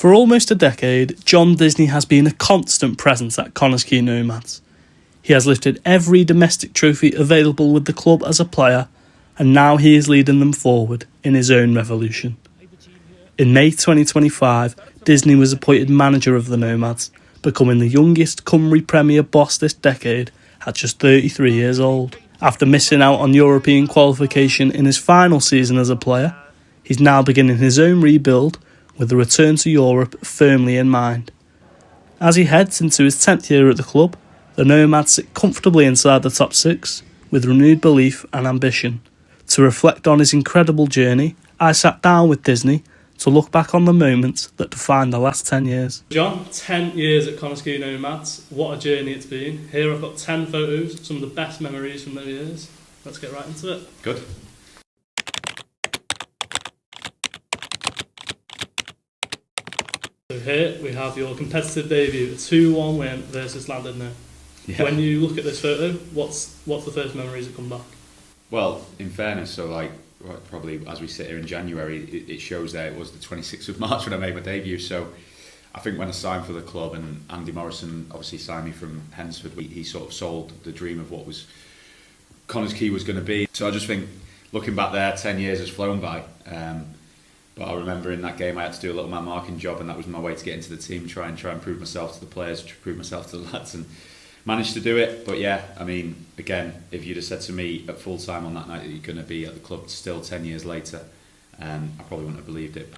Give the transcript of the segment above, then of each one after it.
For almost a decade, John Disney has been a constant presence at Connah's Quay Nomads. He has lifted every domestic trophy available with the club as a player, and now he is leading them forward in his own revolution. In May 2025, Disney was appointed manager of the Nomads, becoming the youngest Cymru Premier boss this decade at just 33 years old. After missing out on European qualification in his final season as a player, he's now beginning his own rebuild with a return to Europe firmly in mind. As he heads into his 10th year at the club, the Nomads sit comfortably inside the top six with renewed belief and ambition. To reflect on his incredible journey, I sat down with Disney to look back on the moments that defined the last 10 years. John, 10 years at Connah's Quay Nomads. What a journey it's been. Here I've got 10 photos, some of the best memories from those years. Let's get right into it. Good. So here we have your competitive debut, a 2-1 win versus Llandudno. Yeah. When you look at this photo, what's the first memories that come back? Well, in fairness, so probably as we sit here in January, it shows that it was the 26th of March when I made my debut. So I think when I signed for the club, and Andy Morrison obviously signed me from Hensford, he sort of sold the dream of what was Connah's Quay was going to be. So I just think, looking back there, 10 years has flown by. But I remember in that game I had to do a little man marking job, and that was my way to get into the team, try and prove myself to the players, prove myself to the lads, and managed to do it. But yeah, I mean, again, if you'd have said to me at full time on that night that you're going to be at the club still 10 years later, I probably wouldn't have believed it.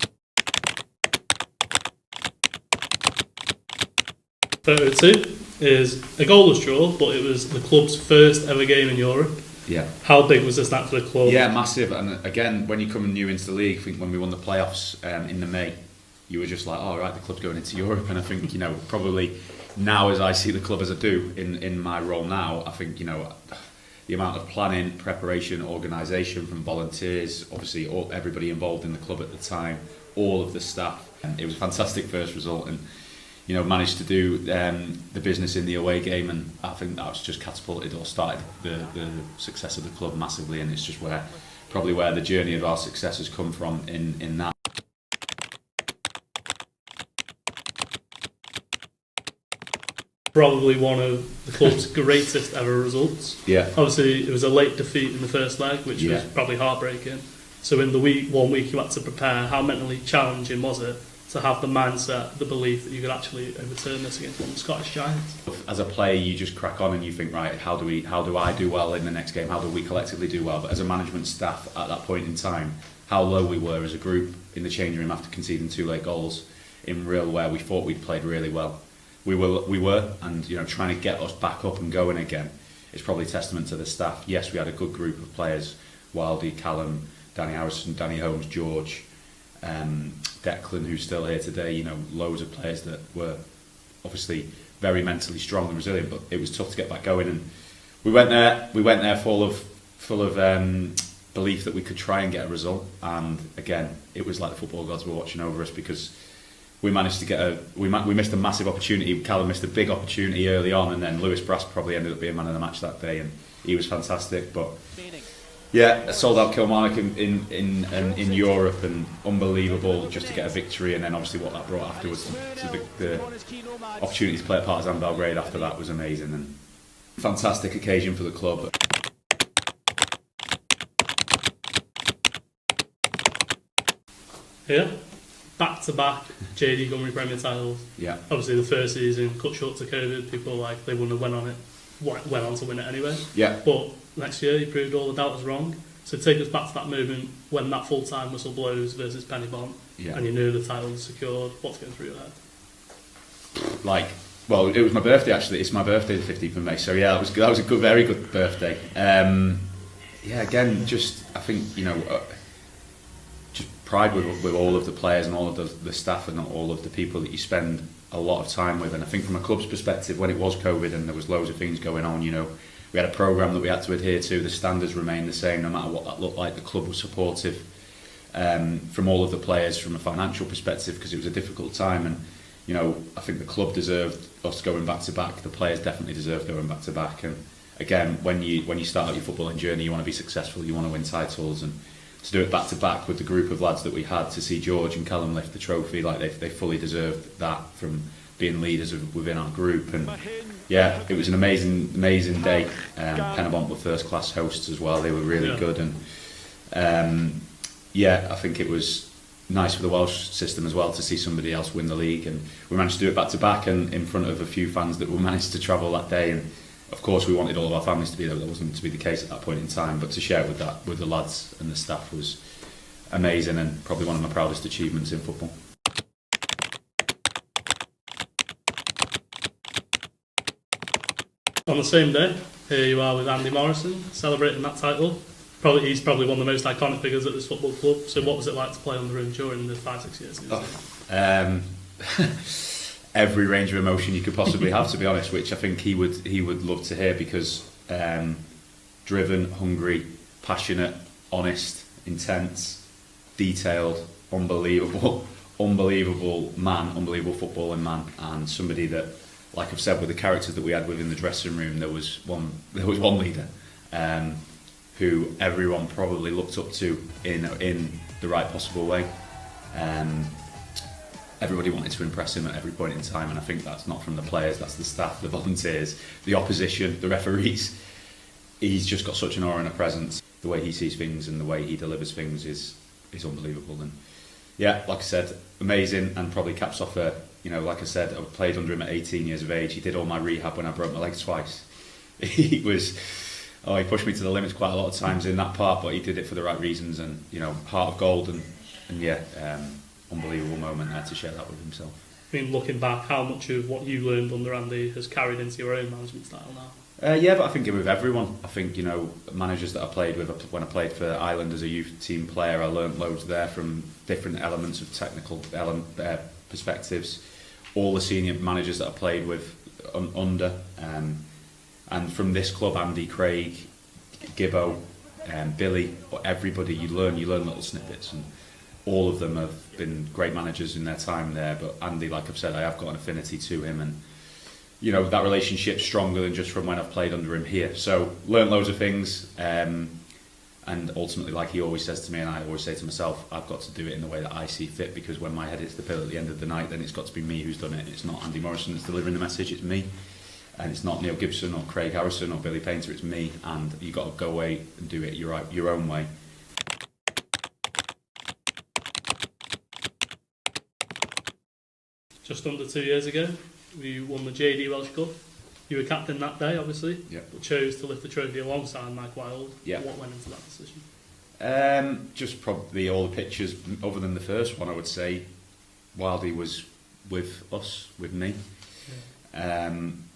Photo 2 is a goalless draw, but it was the club's first ever game in Europe. Yeah. How big was this that for the club? Yeah, massive. And again, when you come new into the league, I think when we won the playoffs in the May, you were just like, oh, right, the club's going into Europe. And I think, probably now as I see the club as I do in my role now, I think, the amount of planning, preparation, organisation from volunteers, obviously everybody involved in the club at the time, all of the staff. It was a fantastic first result, and managed to do the business in the away game, and I think that's just catapulted or started the success of the club massively, and it's just probably where the journey of our success has come from in that. Probably one of the club's greatest ever results. Yeah. Obviously, it was a late defeat in the first leg, which was probably heartbreaking. So in the 1 week you had to prepare, how mentally challenging was it to have the mindset, the belief that you could actually overturn this against one of the Scottish giants? As a player, you just crack on and you think, right, how do I do well in the next game? How do we collectively do well? But as a management staff at that point in time, how low we were as a group in the changing room after conceding 2 late goals in real where we thought we'd played really well. We were, and trying to get us back up and going again is probably testament to the staff. Yes, we had a good group of players: Wildy, Callum, Danny Harrison, Danny Holmes, George, Declan, who's still here today. Loads of players that were obviously very mentally strong and resilient, but it was tough to get back going. And we went there full of belief that we could try and get a result. And again, it was like the football gods were watching over us, because we managed to get we missed a massive opportunity. Callum missed a big opportunity early on, and then Lewis Brass probably ended up being man of the match that day, and he was fantastic. But yeah, sold out Kilmarnock in Europe, and unbelievable just to get a victory, and then obviously what that brought afterwards to the opportunity to play at Partizan Belgrade after that was amazing, and fantastic occasion for the club. Yeah. Back-to-back JD Cymru Premier titles. Yeah. Obviously, the first season cut short to COVID. People they wouldn't have went on to win it anyway. Yeah. But next year, you proved all the doubters wrong. So take us back to that moment when that full-time whistle blows versus Pennybont, and you knew the title was secured. What's going through your head? Well, it was my birthday actually. It's my birthday, the 15th of May. So yeah, that was a very good birthday. Again, just I think just pride with all of the players and all of the staff and all of the people that you spend a lot of time with. And I think from a club's perspective, when it was COVID and there was loads of things going on, we had a programme that we had to adhere to. The standards remained the same no matter what that looked like. The club was supportive from all of the players from a financial perspective, because it was a difficult time, and I think the club deserved us going back to back. The players definitely deserved going back to back. And again, when you start out your footballing journey, you want to be successful, you want to win titles, and to do it back to back with the group of lads that we had, to see George and Callum lift the trophy, like they fully deserved that from being leaders within our group. And yeah, it was an amazing day. Connah were first class hosts as well. They were really good, and yeah, I think it was nice for the Welsh system as well to see somebody else win the league, and we managed to do it back to back and in front of a few fans that were managed to travel that day. And of course we wanted all of our families to be there, but that wasn't to be the case at that point in time. But to share it with the lads and the staff was amazing, and probably one of my proudest achievements in football. On the same day, here you are with Andy Morrison, celebrating that title. He's probably one of the most iconic figures at this football club. So what was it like to play under him during the 5-6 years? Every range of emotion you could possibly have, to be honest, which I think he would love to hear, because driven, hungry, passionate, honest, intense, detailed, unbelievable man, unbelievable footballing man, and somebody that, like I've said, with the characters that we had within the dressing room, there was one leader who everyone probably looked up to in the right possible way. Everybody wanted to impress him at every point in time, and I think that's not from the players, that's the staff, the volunteers, the opposition, the referees. He's just got such an aura and a presence. The way he sees things and the way he delivers things is unbelievable. And yeah, like I said, amazing, and probably caps off like I said, I played under him at 18 years of age. He did all my rehab when I broke my legs twice. He pushed me to the limits quite a lot of times in that part, but he did it for the right reasons, and heart of gold, and yeah, unbelievable moment there to share that with himself. I mean, looking back, how much of what you learned under Andy has carried into your own management style now? Yeah, but I think with everyone. I think managers that I played with, when I played for Ireland as a youth team player, I learnt loads there from different elements of technical perspectives. All the senior managers that I played with under. And from this club, Andy, Craig, Gibbo, Billy, everybody, you learn little snippets, and all of them have been great managers in their time there. But Andy, like I've said, I have got an affinity to him, and that relationship's stronger than just from when I've played under him here. So learned loads of things, and ultimately, like he always says to me, and I always say to myself, I've got to do it in the way that I see fit, because when my head hits the pillow at the end of the night, then it's got to be me who's done it. It's not Andy Morrison that's delivering the message, it's me. And it's not Neil Gibson or Craig Harrison or Billy Painter, it's me, and you've got to go away and do it your own way. Just under 2 years ago, you won the JD Welsh Cup. You were captain that day, obviously, but chose to lift the trophy alongside Mike Wilde. What went into that decision? Just probably all the pictures, other than the first one, I would say. Wildie was with us, with me.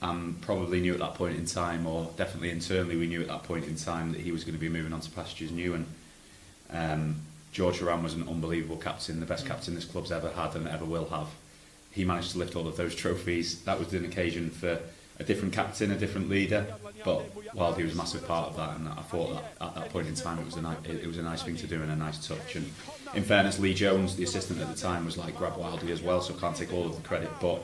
And probably knew at that point in time, or definitely internally we knew at that point in time, that he was going to be moving on to pastures new. And George Horan was an unbelievable captain, the best captain this club's ever had and ever will have. He managed to lift all of those trophies. That was an occasion for a different captain, a different leader, but Wildie was a massive part of that, and I thought that at that point in time it was a nice thing to do and a nice touch. And in fairness, Lee Jones, the assistant at the time, was like, grab Wildie as well, so I can't take all of the credit, but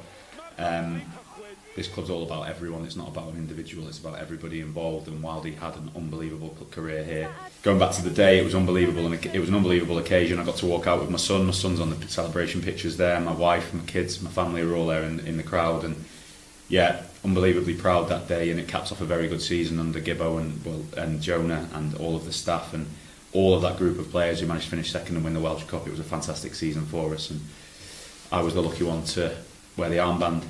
this club's all about everyone. It's not about an individual, it's about everybody involved, and Wildie had an unbelievable career here. Going back to the day, it was unbelievable, and it was an unbelievable occasion. I got to walk out with my son. My son's on the celebration pictures there, my wife, my kids, my family were all there in the crowd, and yeah, unbelievably proud that day, and it caps off a very good season under Gibbo and Jonah and all of the staff and all of that group of players who managed to finish second and win the Welsh Cup. It was a fantastic season for us, and I was the lucky one to wear the armband.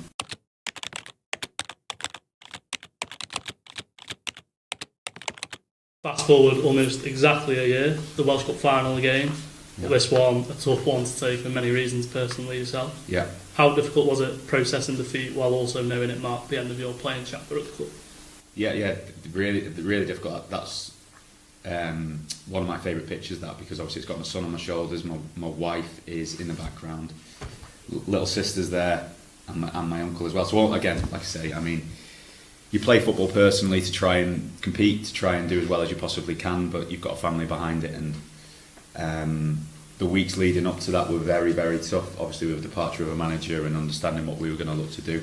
Fast forward almost exactly a year, the Welsh Cup final again. This one, a tough one to take for many reasons personally yourself. Yeah. How difficult was it processing defeat while also knowing it marked the end of your playing chapter at the club? Yeah, really difficult. That's one of my favourite pictures, that, because obviously it's got my son on my shoulders, my wife is in the background, little sister's there, and my uncle as well. So again, like I say, I mean, you play football personally to try and compete, to try and do as well as you possibly can, but you've got a family behind it, and the weeks leading up to that were very, very tough, obviously with the departure of a manager and understanding what we were going to look to do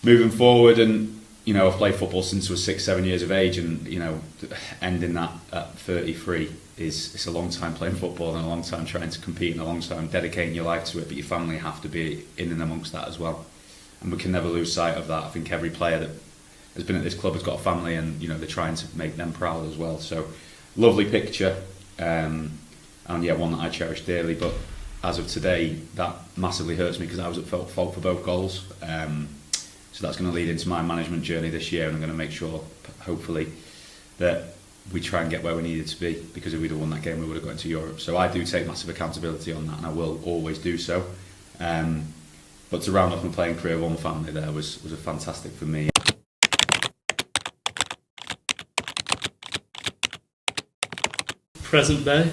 moving forward. And I've played football since I was 6, 7 years of age, and ending that at 33 it's a long time playing football and a long time trying to compete and a long time dedicating your life to it. But your family have to be in and amongst that as well, and we can never lose sight of that. I think every player that has been at this club has got a family, and they're trying to make them proud as well. So lovely picture, and yeah, one that I cherish dearly. But as of today, that massively hurts me because I was at fault for both goals. So that's going to lead into my management journey this year, and I'm going to make sure, hopefully, that we try and get where we needed to be, because if we'd have won that game we would have got into Europe. So I do take massive accountability on that, and I will always do so. But to round off my playing career, one family there was a fantastic for me. Present day,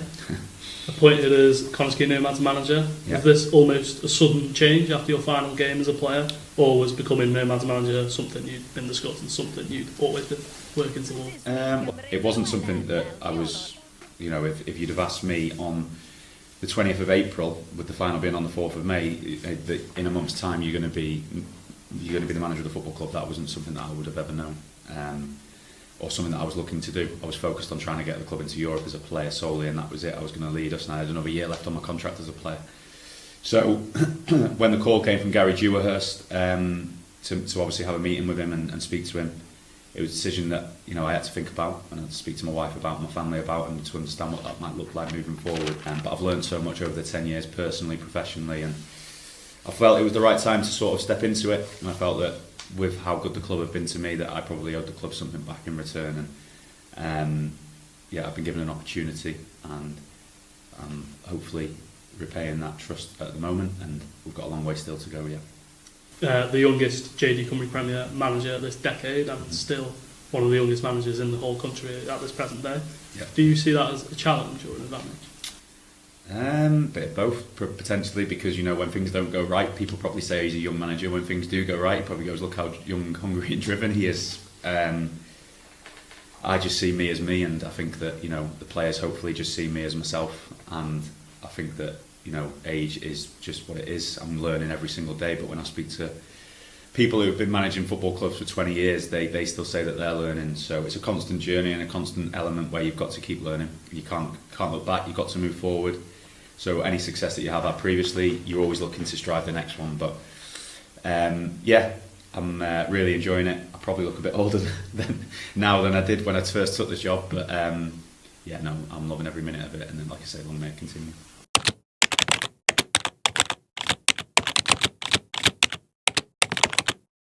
appointed as Quay Nomads manager. Yeah. Was this almost a sudden change after your final game as a player, or was becoming Nomads manager something you'd been discussing, something you'd always been working towards? It wasn't something that I was, if you'd have asked me on the 20th of April, with the final being on the 4th of May, that in a month's time you're going to be the manager of the football club, that wasn't something that I would have ever known. Or something that I was looking to do. I was focused on trying to get the club into Europe as a player solely, and that was it. I was going to lead us, and I had another year left on my contract as a player. So when the call came from Gary Dewhurst to obviously have a meeting with him and speak to him, it was a decision that I had to think about, and I had to speak to my wife about, my family about, and to understand what that might look like moving forward. But I've learned so much over the 10 years, personally, professionally, and I felt it was the right time to sort of step into it, and I felt that with how good the club have been to me, that I probably owed the club something back in return. And I've been given an opportunity, and I'm hopefully repaying that trust at the moment, and we've got a long way still to go. The youngest JD Cymru Premier manager this decade, and still one of the youngest managers in the whole country at this present day. Yeah. Do you see that as a challenge or an advantage? Bit of both, potentially, because when things don't go right, people probably say he's a young manager. When things do go right, he probably goes, look how young, hungry and driven he is. I just see me as me, and I think that the players hopefully just see me as myself, and I think that age is just what it is. I'm learning every single day, but when I speak to people who have been managing football clubs for 20 years, they still say that they're learning. So it's a constant journey and a constant element where you've got to keep learning. You can't look back, you've got to move forward. So any success that you have had previously, you're always looking to strive the next one. But I'm really enjoying it. I probably look a bit older now than I did when I first took the job. But I'm loving every minute of it. And then, like I say, long may it continue.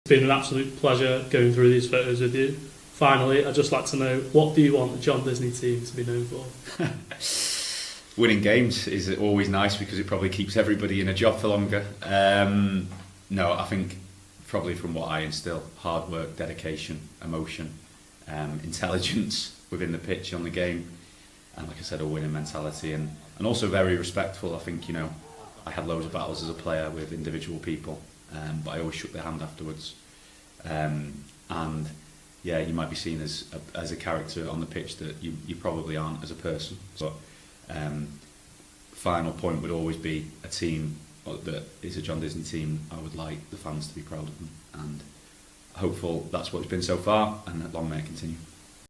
It's been an absolute pleasure going through these photos with you. Finally, I'd just like to know, what do you want the John Disney team to be known for? Winning games is always nice, because it probably keeps everybody in a job for longer. No, I think probably from what I instill, hard work, dedication, emotion, intelligence within the pitch on the game, and like I said, a winning mentality, and also very respectful. I think I had loads of battles as a player with individual people, but I always shook their hand afterwards. And yeah, you might be seen as a character on the pitch that you probably aren't as a person. But final point would always be a team that is a John Disney team. I would like the fans to be proud of them, and hopeful that's what it's been so far, and long may it continue.